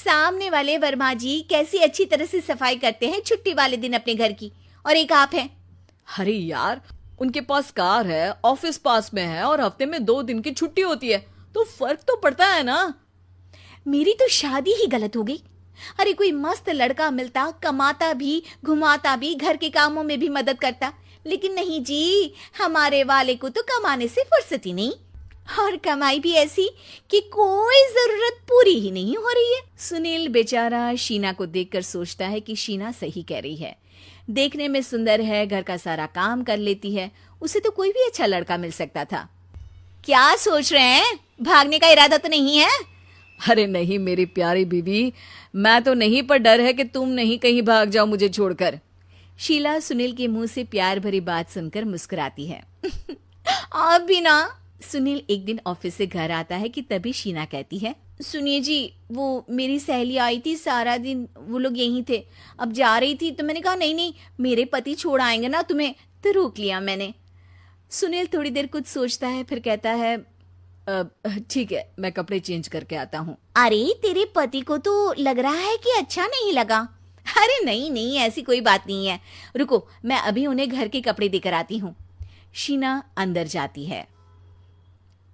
सामने वाले वर्मा जी कैसी अच्छी तरह से सफाई करते हैं छुट्टी वाले दिन अपने घर की, और एक आप हैं। अरे यार, उनके पास कार है, ऑफिस पास में है और हफ्ते में 2 दिन की छुट्टी होती है, तो फर्क तो पड़ता है ना। मेरी तो शादी ही गलत हो गई। अरे कोई मस्त लड़का मिलता, कमाता भी, घुमाता भी, घर के कामों में भी मदद करता, लेकिन नहीं जी, हमारे वाले को तो कमाने से फुर्सत ही नहीं, और कमाई भी ऐसी कि कोई जरूरत पूरी ही नहीं हो रही है। सुनील बेचारा शीना को देखकर सोचता है कि शीना सही कह रही है। देखने में सुंदर है, घर का सारा काम कर लेती है, उसे तो कोई भी अच्छा लड़का मिल सकता था। क्या सोच रहे हैं? भागने का इरादा तो नहीं है? अरे नहीं मेरी प्यारी बीवी, मैं तो नहीं, पर डर है कि तुम नहीं कहीं भाग जाओ मुझे छोड़कर। शीला सुनील के मुंह से प्यार भरी बात सुनकर मुस्कुराती है। आप भी ना। सुनील एक दिन ऑफिस से घर आता है कि तभी शीना कहती है, सुनिए जी, वो मेरी सहेली आई थी, सारा दिन वो लोग यहीं थे, अब जा रही थी तो मैंने कहा नहीं नहीं, मेरे पति छोड़ आएंगे ना तुम्हें, तो रोक लिया मैंने। सुनील थोड़ी देर कुछ सोचता है, फिर कहता है, ठीक है, मैं कपड़े चेंज करके आता हूँ। अरे तेरे पति को तो लग रहा है कि अच्छा नहीं लगा। अरे नहीं नहीं, ऐसी कोई बात नहीं है, रुको मैं अभी उन्हें घर के कपड़े देकर आती हूँ। शीना अंदर जाती है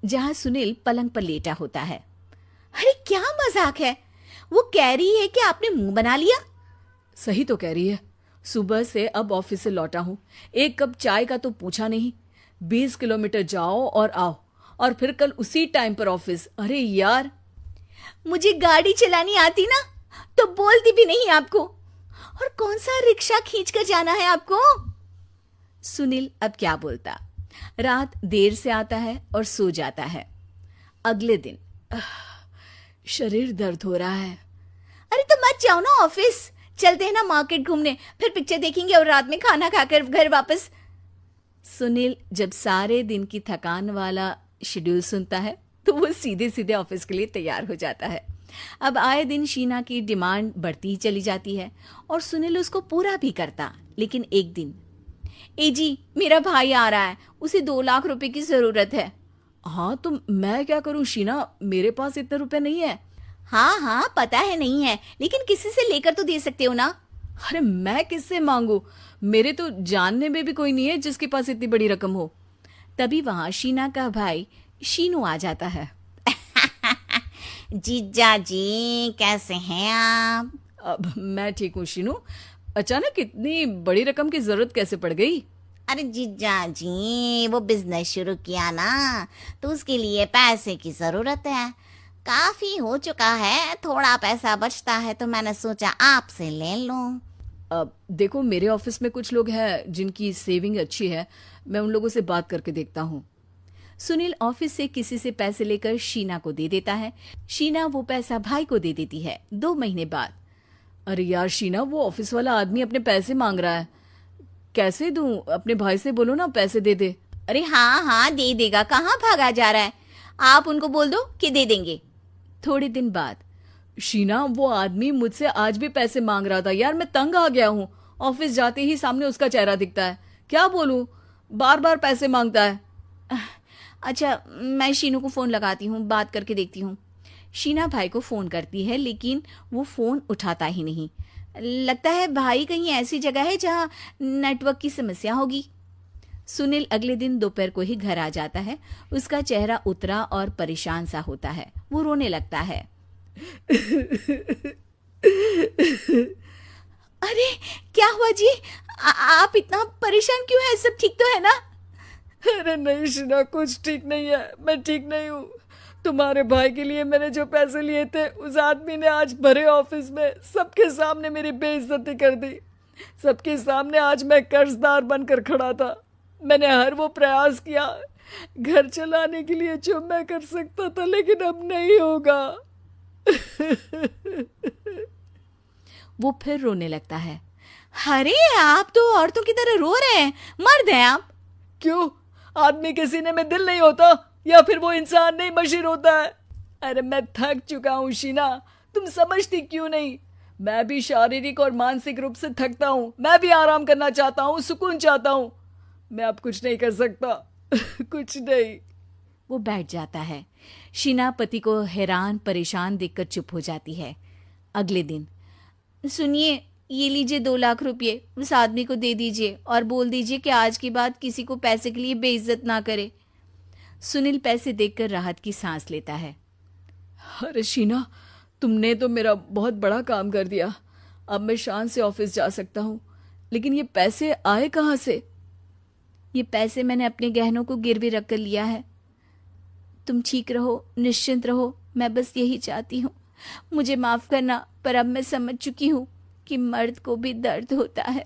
जहां सुनील पलंग पर लेटा होता है। अरे क्या मजाक है, वो कह रही है कि आपने मुंह बना लिया। सही तो कह रही है, सुबह से अब ऑफिस से लौटा हूँ, एक कप चाय का तो पूछा नहीं, 20 किलोमीटर जाओ और आओ, और फिर कल उसी टाइम पर ऑफिस। अरे यार, मुझे गाड़ी चलानी आती ना तो बोलती भी नहीं आपको, और कौन सा रिक्शा खींच कर जाना है आपको। सुनील अब क्या बोलता। रात देर से आता है और सो जाता है। अगले दिन शरीर दर्द हो रहा है। अरे तो मत जाओ ना ऑफिस, चलते हैं ना मार्केट घूमने, फिर पिक्चर देखेंगे और रात में खाना खाकर घर वापस। सुनील जब सारे दिन की थकान वाला शेड्यूल सुनता है तो वो सीधे सीधे ऑफिस के लिए तैयार हो जाता है। अब आए दिन शीना की डिमांड बढ़ती ही चली जाती है और सुनील उसको पूरा भी करता। लेकिन एक दिन, ए जी मेरा भाई आ रहा है, उसे 2 लाख रुपए की जरूरत है। हाँ तो मैं क्या करूं शीना, मेरे पास इतने रुपए नहीं है। हाँ हाँ पता है नहीं है, लेकिन किसी से लेकर तो दे सकते हो ना। अरे मैं किससे मांगू, मेरे तो जानने में भी कोई नहीं है जिसके पास इतनी बड़ी रकम हो। तभी वहां शीना का भाई शीनू आ जाता है। जीजा जी कैसे हैं आप? अब मैं ठीक हूँ शीनू, अचानक इतनी बड़ी रकम की जरूरत कैसे पड़ गई? अरे जीजा जी, वो बिजनेस शुरू किया ना, तो उसके लिए पैसे की जरूरत है, काफी हो चुका है, थोड़ा पैसा बचता है तो मैंने सोचा आपसे ले लूं। अब देखो, मेरे ऑफिस में कुछ लोग हैं जिनकी सेविंग अच्छी है, मैं उन लोगों से बात करके देखता हूँ। सुनील ऑफिस से किसी से पैसे लेकर शीना को दे देता है। शीना वो पैसा भाई को दे देती है 2 महीने बाद। अरे यार शीना, वो ऑफिस वाला आदमी अपने पैसे मांग रहा है, कैसे दूं? अपने भाई से बोलो ना पैसे दे दे। अरे हाँ हाँ दे देगा, कहाँ भागा जा रहा है, आप उनको बोल दो कि दे देंगे। थोड़े दिन बाद, शीना वो आदमी मुझसे आज भी पैसे मांग रहा था यार, मैं तंग आ गया हूँ, ऑफिस जाते ही सामने उसका चेहरा दिखता है, क्या बोलूं, बार बार पैसे मांगता है। अच्छा मैं शीनू को फोन लगाती हूँ, बात करके देखती हूँ। शीना भाई को फोन करती है लेकिन वो फोन उठाता ही नहीं। लगता है भाई कहीं ऐसी जगह है जहां नेटवर्क की समस्या होगी। सुनील अगले दिन दोपहर को ही घर आ जाता है। उसका चेहरा उतरा और परेशान सा होता है, वो रोने लगता है। अरे क्या हुआ जी, आप इतना परेशान क्यों हैं, सब ठीक तो है ना? अरे नहीं शीना, कुछ ठीक नहीं है, मैं ठीक नहीं हूँ। तुम्हारे भाई के लिए मैंने जो पैसे लिए थे, उस आदमी ने आज भरे ऑफिस में सबके सामने मेरी बेइज्जती कर दी। सबके सामने आज मैं कर्जदार बनकर खड़ा था। मैंने हर वो प्रयास किया घर चलाने के लिए जो मैं कर सकता था, लेकिन अब नहीं होगा। वो फिर रोने लगता है। अरे आप तो औरतों की तरह रो रहे हैं, मर्द हैं आप। क्यों, आदमी के सीने में दिल नहीं होता, या फिर वो इंसान नहीं मशीन होता है? अरे मैं थक चुका हूँ शीना, तुम समझती क्यों नहीं? मैं भी शारीरिक और मानसिक रूप से थकता हूँ, मैं भी आराम करना चाहता हूँ, सुकून चाहता हूँ। मैं अब कुछ नहीं कर सकता। कुछ नहीं। वो बैठ जाता है। शीना पति को हैरान परेशान देखकर चुप हो जाती है। अगले दिन, सुनिए, ये लीजिए 2 लाख रुपये, उस आदमी को दे दीजिए और बोल दीजिए कि आज के बाद किसी को पैसे के लिए बेइज्जत ना करे। सुनील पैसे देखकर राहत की सांस लेता है। अरे शीना, तुमने तो मेरा बहुत बड़ा काम कर दिया। अब मैं शान से ऑफिस जा सकता हूँ। लेकिन ये पैसे आए कहाँ से? ये पैसे मैंने अपने गहनों को गिरवी रख कर लिया है। तुम ठीक रहो, निश्चिंत रहो, मैं बस यही चाहती हूँ। मुझे माफ करना, पर अब मैं समझ चुकी हूँ कि मर्द को भी दर्द होता है।